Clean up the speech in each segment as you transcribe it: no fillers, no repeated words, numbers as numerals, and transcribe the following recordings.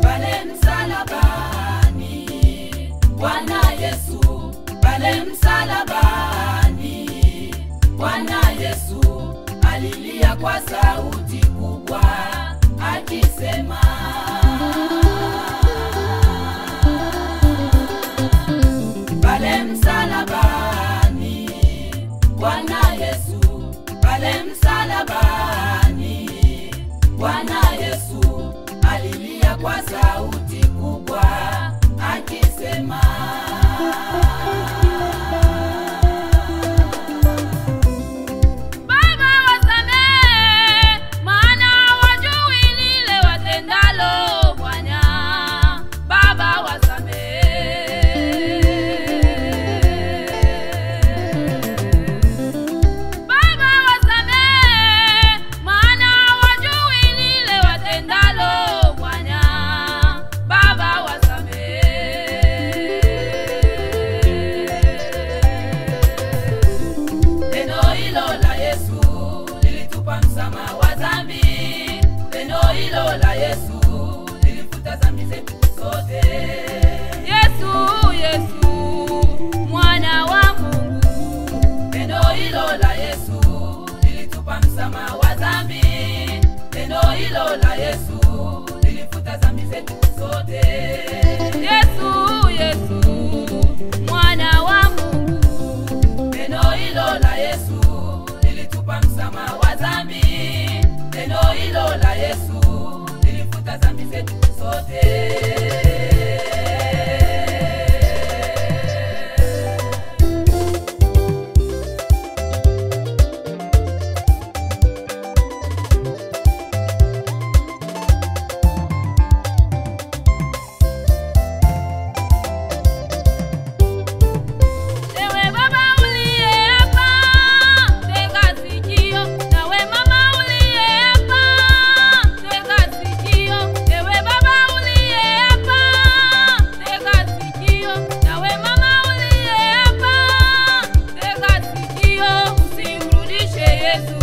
Pale msalabani, Bwana Yesu, pale msalabani, Bwana Yesu alilia kwa sauti kubwa akisema, pale msalabani, Bwana Yesu, pale msalabani, Bwana Yesu alilia kwa sauti kubwa akisema, Baba wasamehe, maana hawajui lile watendalo. Bwana Baba wasamehe, Baba wasamehe, maana hawajui lile watendalo. Bwana Baba wasamehe. neno hilo la Yesu lilitupa msamaha wa dhambi. Neno hilo la Yesu lilifuta dhambi zetu zote. Yesu, Yesu, mwana wa Mungu. Neno hilo la Yesu lilitupa msamaha wa dhambi. Neno hilo la Yesu lilifuta dhambi zetu zote. Yesu, Yesu, mwana wa Mungu. Neno hilo la Yesu lilitupa msamaha wa dhambi. Neno hilo la Yesu lilifuta dhambi zetu zote. Ewe baba uliye hapa, tega sikio. Nawe mama uliye hapa, tega sikio. Ewe baba uliye hapa, tega sikio. Nawe mama uliye hapa, tega sikio. Usimrudishe Yesu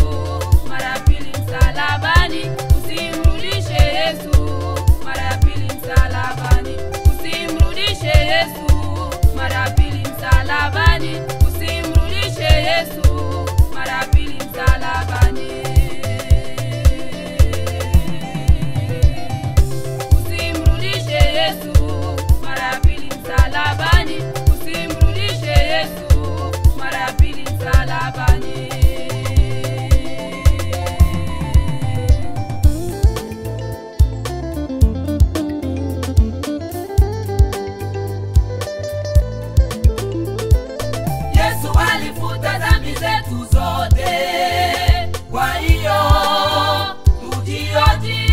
mara pili msalabani. Usimrudishe Yesu mara pili msalabani. Usimrudishe Yesu mara pili msalabani. Usimrudishe Yesu mara pili msalabani. Usimrudishe Yesu mara pili msalabani. Usimrudishe Yesu mara pili msalabani. Yesu alifuta dhambi zetu zote. Kwa hiyo tujioji.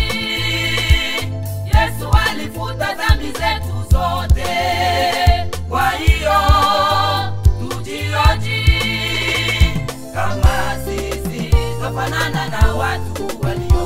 Yesu alifuta dhambi zetu zote. Kwa hiyo tujioji. Kama sisi twafanana na watu walio